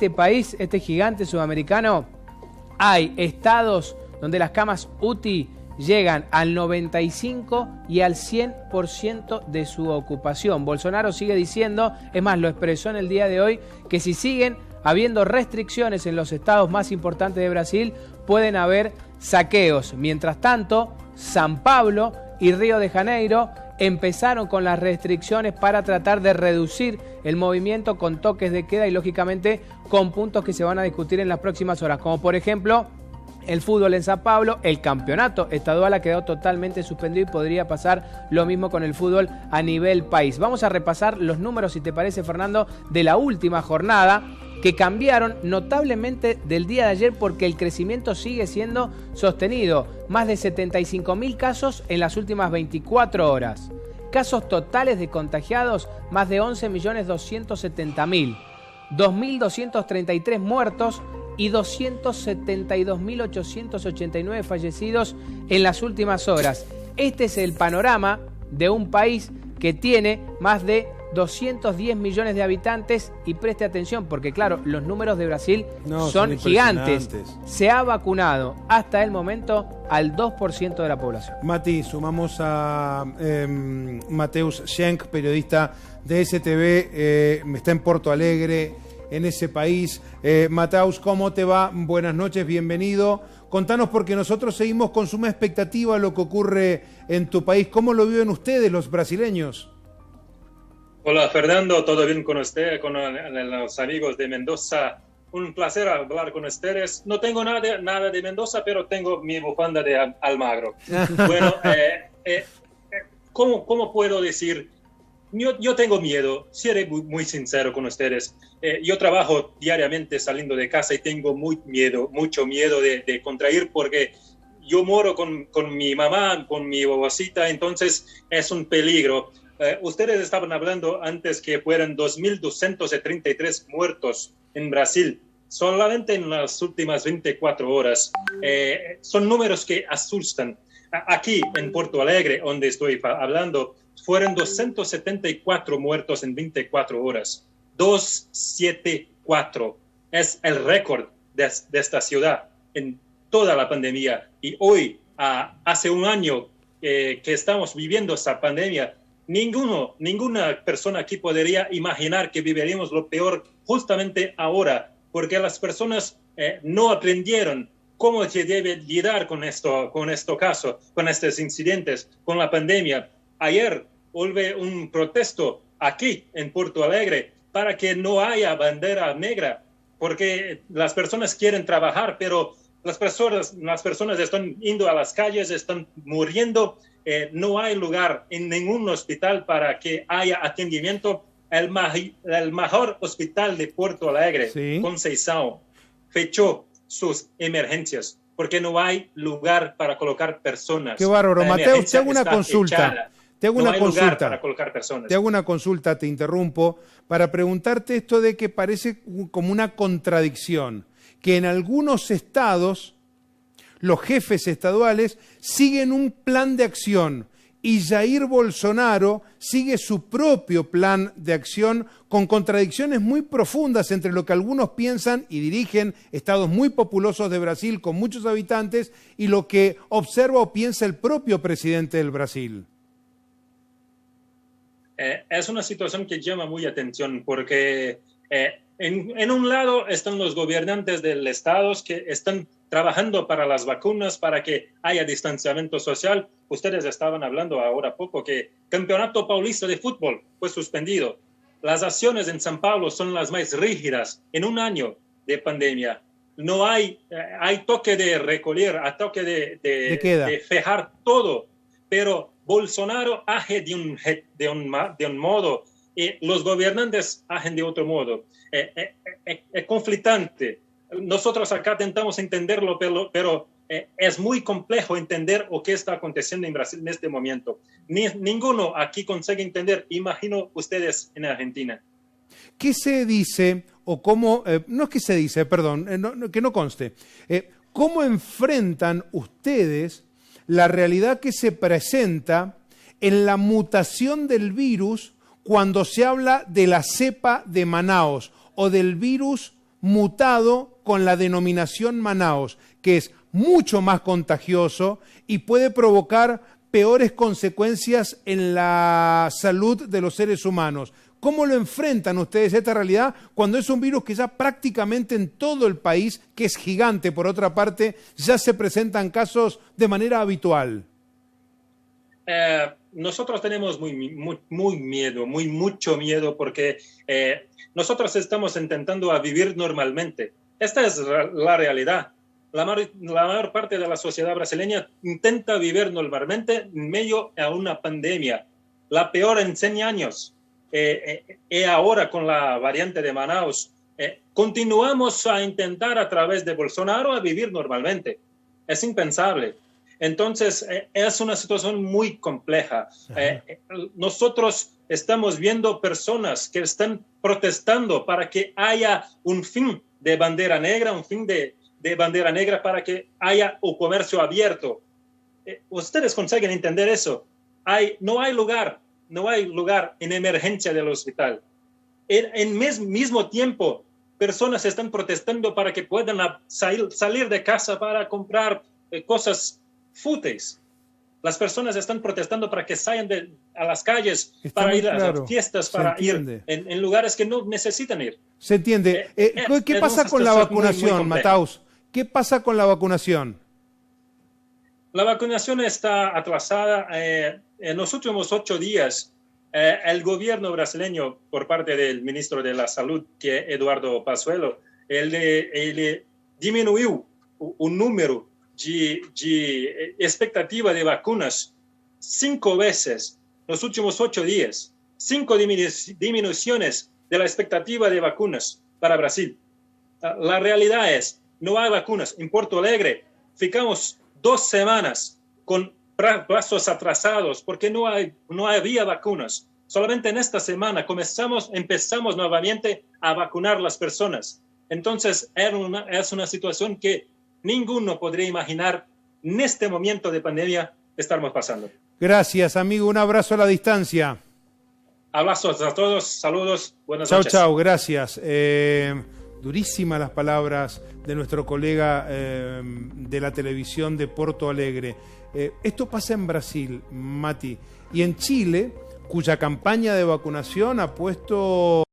este país, este gigante sudamericano, hay estados donde las camas UTI llegan al 95 y al 100% de su ocupación. Bolsonaro sigue diciendo, es más, lo expresó en el día de hoy, que si siguen habiendo restricciones en los estados más importantes de Brasil, pueden haber saqueos. Mientras tanto, San Pablo y Río de Janeiro empezaron con las restricciones para tratar de reducir el movimiento con toques de queda y, lógicamente, con puntos que se van a discutir en las próximas horas, como por ejemplo el fútbol en San Pablo. El campeonato estadual ha quedado totalmente suspendido y podría pasar lo mismo con el fútbol a nivel país. Vamos a repasar los números, si te parece, Fernando, de la última jornada, que cambiaron notablemente del día de ayer porque el crecimiento sigue siendo sostenido. Más de 75.000 casos en las últimas 24 horas. Casos totales de contagiados, más de 11.270.000. 2.233 muertos y 272.889 fallecidos en las últimas horas. Este es el panorama de un país que tiene más de 210 millones de habitantes y preste atención porque claro, los números de Brasil son gigantes. Se ha vacunado hasta el momento al 2% de la población. Mati, sumamos a Mateus Schenk, periodista de STV, está en Porto Alegre, en ese país. Mateus, ¿cómo te va? Buenas noches, bienvenido. Contanos, porque nosotros seguimos con suma expectativa lo que ocurre en tu país. ¿Cómo lo viven ustedes, los brasileños? Hola, Fernando, ¿todo bien con usted, con los amigos de Mendoza? Un placer hablar con ustedes. No tengo nada de Mendoza, pero tengo mi bufanda de Almagro. Bueno, ¿cómo puedo decir? Yo tengo miedo, seré muy sincero con ustedes. Yo trabajo diariamente saliendo de casa y tengo mucho miedo de contraer porque yo moro con mi mamá, con mi babacita, entonces es un peligro. Ustedes estaban hablando antes que fueran 2.233 muertos en Brasil, solamente en las últimas 24 horas. Son números que asustan. Aquí en Porto Alegre, donde estoy hablando, fueron 274 muertos en 24 horas. 274 es el récord de esta ciudad en toda la pandemia. Y hoy, hace un año que estamos viviendo esta pandemia, ninguna persona aquí podría imaginar que viviríamos lo peor justamente ahora, porque las personas no aprendieron cómo se debe lidiar con estos incidentes, con la pandemia. Ayer hubo un protesto aquí en Porto Alegre para que no haya bandera negra, porque las personas quieren trabajar, pero las personas están yendo a las calles, están muriendo. No hay lugar en ningún hospital para que haya atendimiento. El mejor hospital de Porto Alegre, sí, Conceição, fechó sus emergencias porque no hay lugar para colocar personas. Qué bárbaro. Mateus, te hago una consulta. Te hago una consulta para colocar personas. Te hago una consulta, te interrumpo, para preguntarte esto de que parece como una contradicción, que en algunos estados los jefes estaduales siguen un plan de acción y Jair Bolsonaro sigue su propio plan de acción con contradicciones muy profundas entre lo que algunos piensan y dirigen estados muy populosos de Brasil con muchos habitantes y lo que observa o piensa el propio presidente del Brasil. Es una situación que llama muy atención porque en un lado están los gobernantes del estado que están trabajando para las vacunas, para que haya distanciamiento social. Ustedes estaban hablando ahora poco que el Campeonato Paulista de Fútbol fue suspendido. Las acciones en San Pablo son las más rígidas en un año de pandemia. No hay toque de recoger, hay toque de fijar todo, pero Bolsonaro hace de un modo y los gobernantes hacen de otro modo. Es conflictante. Nosotros acá intentamos entenderlo, pero es muy complejo entender lo que está aconteciendo en Brasil en este momento. Ninguno aquí consigue entender, imagino ustedes en Argentina. ¿Qué se dice o cómo, no es que se dice, perdón, que no conste, cómo enfrentan ustedes la realidad que se presenta en la mutación del virus cuando se habla de la cepa de Manaus o del virus mutado con la denominación Manaos, que es mucho más contagioso y puede provocar peores consecuencias en la salud de los seres humanos. ¿Cómo lo enfrentan ustedes esta realidad cuando es un virus que ya prácticamente en todo el país, que es gigante por otra parte, ya se presentan casos de manera habitual? Nosotros tenemos mucho miedo porque nosotros estamos intentando vivir normalmente. Esta es la realidad. La mayor parte de la sociedad brasileña intenta vivir normalmente en medio de una pandemia, la peor en 100 años. Y ahora con la variante de Manaus, continuamos a intentar a través de Bolsonaro a vivir normalmente. Es impensable. Entonces, es una situación muy compleja. Nosotros estamos viendo personas que están protestando para que haya un fin de bandera negra, un fin de bandera negra para que haya un comercio abierto. ¿Ustedes consiguen entender eso? No hay lugar en emergencia del hospital. En mismo tiempo, personas están protestando para que puedan salir de casa para comprar cosas fúteis. Las personas están protestando para que salgan a las calles, para ir a las fiestas, para ir en lugares que no necesitan ir. Se entiende. ¿Qué pasa con la vacunación, Mataus? ¿Qué pasa con la vacunación? La vacunación está atrasada. En los últimos 8 días, el gobierno brasileño, por parte del ministro de la Salud, que es Eduardo Pazuello, él disminuyó un número de expectativa de vacunas 5 veces en los últimos 8 días. 5 disminuciones de la expectativa de vacunas para Brasil. La realidad es, no hay vacunas. En Porto Alegre ficamos 2 semanas con plazos atrasados porque no había vacunas. Solamente en esta semana empezamos nuevamente a vacunar las personas. Entonces es una situación que ninguno podría imaginar en este momento de pandemia estamos pasando. Gracias, amigo. Un abrazo a la distancia. Abrazos a todos, saludos, buenas noches. Chao, gracias. Durísimas las palabras de nuestro colega de la televisión de Porto Alegre. Esto pasa en Brasil, Mati, y en Chile, cuya campaña de vacunación ha puesto